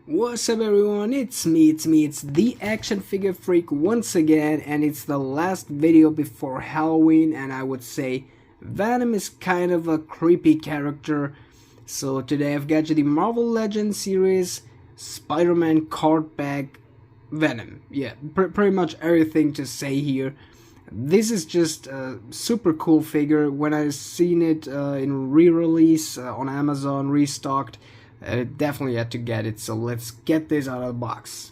What's up everyone, it's the action figure freak once again, and it's the last video before Halloween, and I would say Venom is kind of a creepy character. So today I've got you the Marvel Legends series Spider-Man Cardback Venom. Yeah, pretty much everything to say here. This is just a super cool figure. When I seen it in re-release on Amazon, restocked, definitely had to get it, so let's get this out of the box.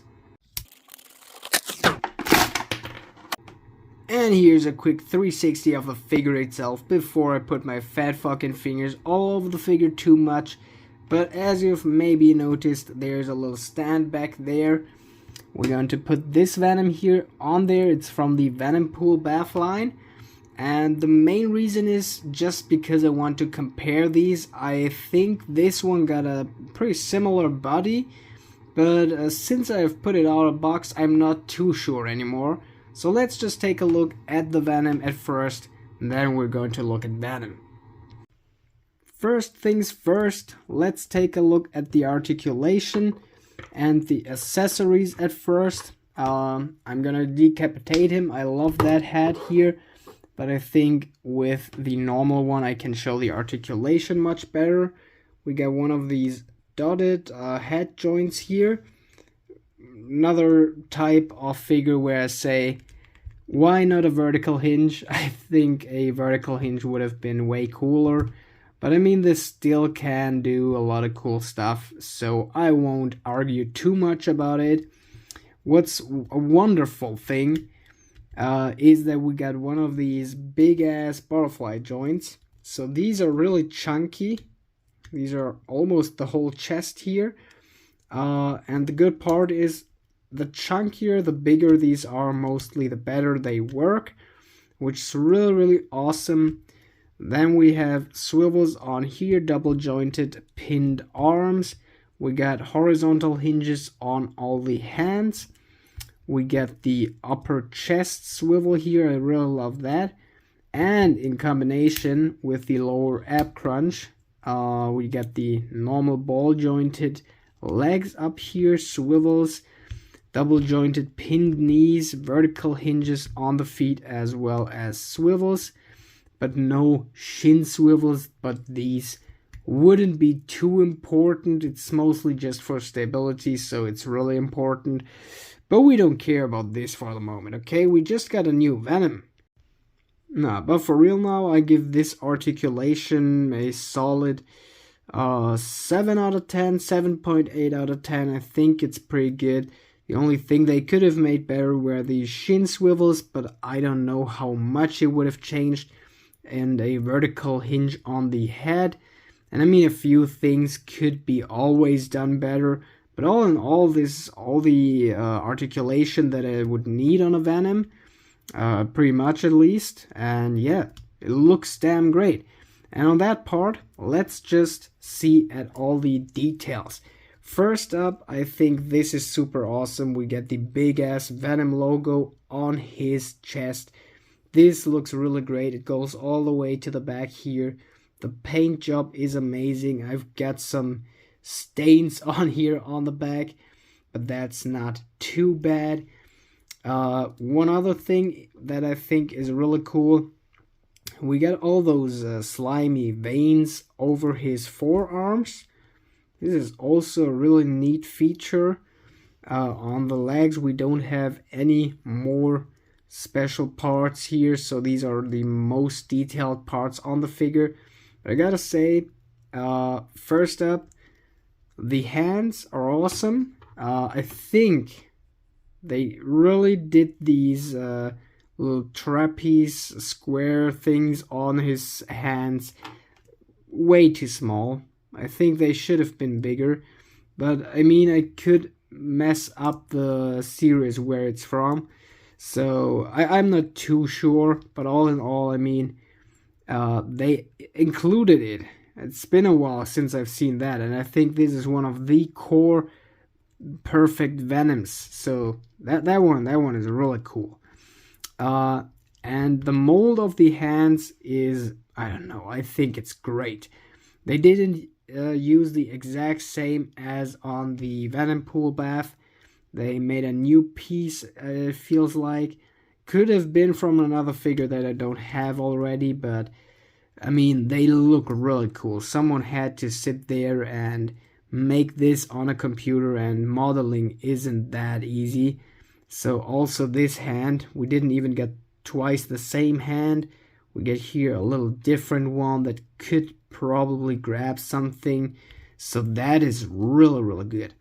And here's a quick 360 of the figure itself before I put my fat fucking fingers all over the figure too much. But as you've maybe noticed, there's a little stand back there. We're going to put this Venom here on there. It's from the Venom Pool bath line. And the main reason is just because I want to compare these. I think this one got a pretty similar body, but since I've put it out of the box, I'm not too sure anymore. So let's just take a look at the Venom at first, and then we're going to look at Venom. First things first, let's take a look at the articulation and the accessories at first. I'm gonna decapitate him. I love that hat here. But I think with the normal one I can show the articulation much better. We got one of these dotted head joints here. Another type of figure where I say, why not a vertical hinge? I think a vertical hinge would have been way cooler. But I mean, this still can do a lot of cool stuff, so I won't argue too much about it. What's a wonderful thing is that we got one of these big ass butterfly joints. So these are really chunky. These are almost the whole chest here. And the good part is the chunkier, the bigger these are, mostly the better they work, which is really awesome. Then we have swivels on here, double jointed pinned arms. We got horizontal hinges on all the hands. We get the upper chest swivel here, I really love that. And in combination with the lower ab crunch, we get the normal ball jointed legs up here, swivels, double jointed pinned knees, vertical hinges on the feet as well as swivels. But no shin swivels, but these wouldn't be too important. It's mostly just for stability, so it's really important. But we don't care about this for the moment, okay? We just got a new Venom. Nah, but for real now, I give this articulation a solid 7 out of 10, 7.8 out of 10. I think it's pretty good. The only thing they could have made better were the shin swivels, but I don't know how much it would have changed. And a vertical hinge on the head. And I mean, a few things could be always done better. But all in all, this is all the articulation that I would need on a Venom, pretty much at least. And yeah, it looks damn great. And on that part, let's just see at all the details. First up, I think this is super awesome. We get the big ass Venom logo on his chest. This looks really great. It goes all the way to the back here. The paint job is amazing. I've got some stains on here on the back, but that's not too bad. One other thing that I think is really cool, we got all those slimy veins over his forearms. This is also a really neat feature. On the legs we don't have any more special parts here, so these are the most detailed parts on the figure. But I gotta say, first up, the hands are awesome. I think they really did these little trapeze square things on his hands way too small. I think they should have been bigger, but I mean, I could mess up the series where it's from, so I'm not too sure. But all in all, I mean, they included it. It's been a while since I've seen that, and I think this is one of the core perfect Venoms. So that one is really cool. And the mold of the hands is, I don't know, I think it's great. They didn't use the exact same as on the Venom pool bath. They made a new piece, it feels like. Could have been from another figure that I don't have already, but I mean, they look really cool. Someone had to sit there and make this on a computer, and modeling isn't that easy. So also this hand, we didn't even get twice the same hand. We get here a little different one that could probably grab something. So that is really, really good.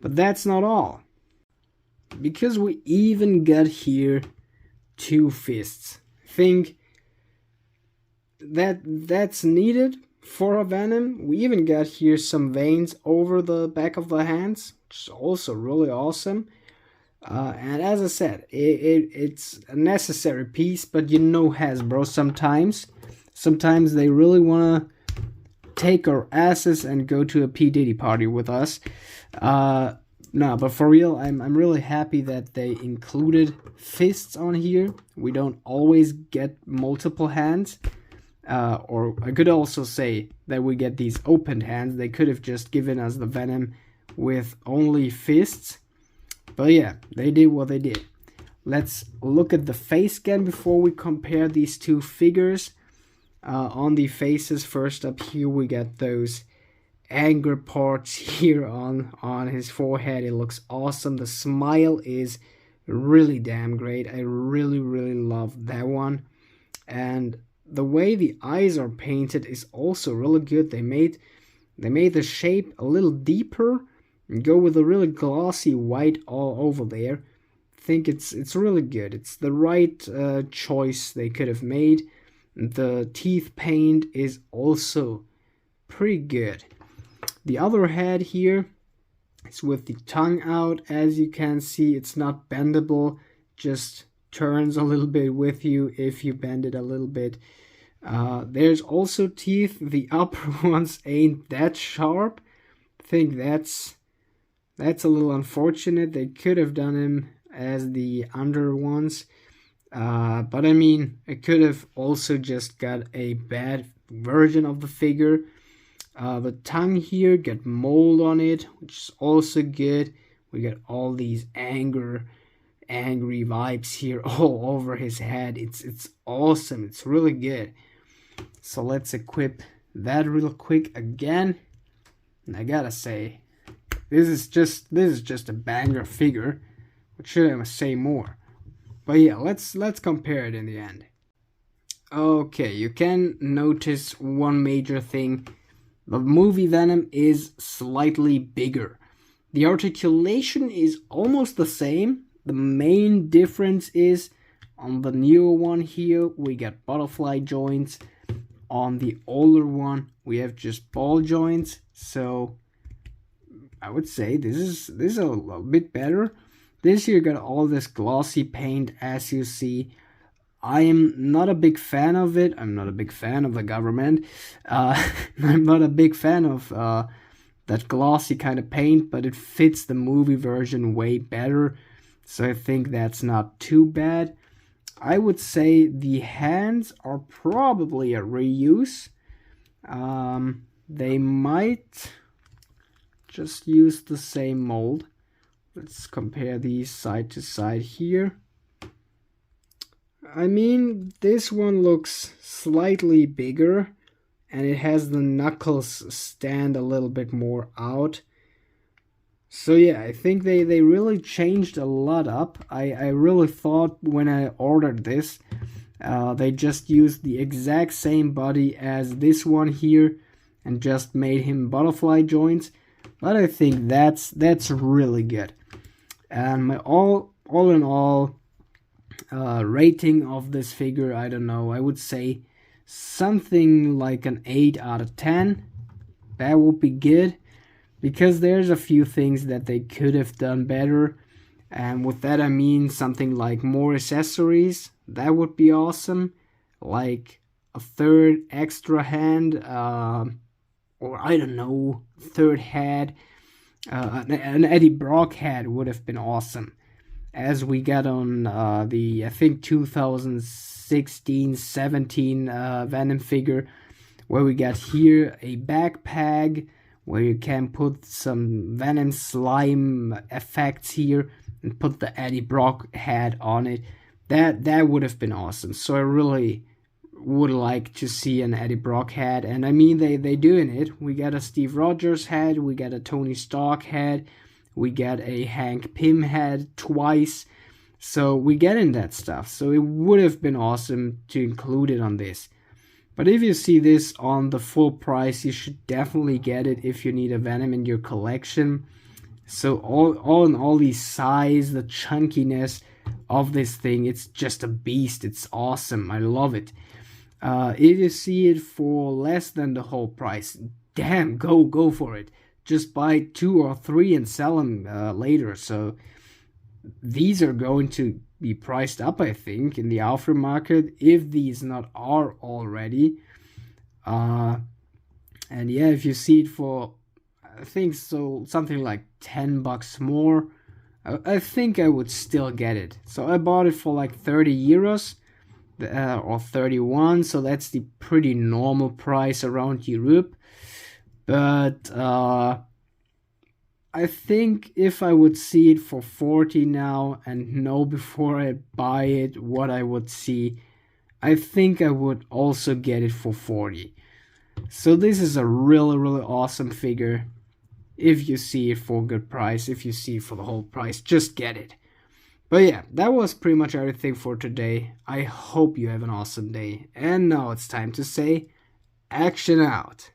But that's not all. Because we even got here 2 fists. I think that's needed for a Venom. We even got here some veins over the back of the hands, which is also really awesome. And as I said, it's a necessary piece, but you know Hasbro sometimes they really want to take our asses and go to a P. Diddy party with us. No, but for real, I'm really happy that they included fists on here. We don't always get multiple hands. Or I could also say that we get these opened hands. They could have just given us the Venom with only fists. But yeah, they did what they did. Let's look at the face scan before we compare these 2 figures. On the faces, first up here we got those anger parts here on his forehead. It looks awesome. The smile is really damn great. I really, really love that one. And the way the eyes are painted is also really good. They made the shape a little deeper and go with a really glossy white all over there. I think it's really good. It's the right choice they could have made. The teeth paint is also pretty good. The other head here is with the tongue out. As you can see, it's not bendable, just turns a little bit with you if you bend it a little bit. There's also teeth. The upper ones ain't that sharp. I think that's a little unfortunate. They could have done him as the under ones. But I mean, I could have also just got a bad version of the figure. The tongue here got mold on it, which is also good. We got all these angry vibes here all over his head. It's awesome. It's really good. So let's equip that real quick again. And I gotta say, this is just a banger figure. What should I say more? But yeah, let's compare it in the end. Okay, you can notice one major thing. The movie Venom is slightly bigger. The articulation is almost the same. The main difference is on the newer one here, we got butterfly joints. On the older one, we have just ball joints. So I would say this is a little bit better. This here got all this glossy paint, as you see. I am not a big fan of it. I'm not a big fan of the government. I'm not a big fan of that glossy kind of paint, but it fits the movie version way better. So I think that's not too bad. I would say the hands are probably a reuse. They might just use the same mold. Let's compare these side to side here. I mean, this one looks slightly bigger, and it has the knuckles stand a little bit more out. So yeah, I think they really changed a lot up. I really thought when I ordered this, they just used the exact same body as this one here, and just made him butterfly joints. But I think that's really good. And my all in all rating of this figure, I don't know, I would say something like an 8 out of 10. That would be good, because there's a few things that they could have done better, and with that I mean something like more accessories. That would be awesome, like a third extra hand, or I don't know, third head. An Eddie Brock head would have been awesome, as we got on the I think 2016-17 Venom figure. where we got here a backpack where you can put some Venom slime effects here and put the Eddie Brock head on it. That would have been awesome. So I really would like to see an Eddie Brock head, and I mean they doing it. We got a Steve Rogers head, we got a Tony Stark head, we got a Hank Pym head twice. So we getting that stuff. So it would have been awesome to include it on this. But if you see this on the full price, you should definitely get it if you need a Venom in your collection. So all in all, the size, the chunkiness of this thing, it's just a beast. It's awesome. I love it. If you see it for less than the whole price, damn, go for it. Just buy 2 or 3 and sell them later. So these are going to be priced up, I think, in the aftermarket, if these not are already. And yeah, if you see it for, I think so, something like $10 more, I think I would still get it. So I bought it for like 30 euros or 31, so that's the pretty normal price around Europe. But I think if I would see it for 40 now and know before I buy it what I would see, I think I would also get it for 40. So this is a really awesome figure. If you see it for a good price, if you see it for the whole price, just get it. But yeah, that was pretty much everything for today. I hope you have an awesome day. And now it's time to say, action out.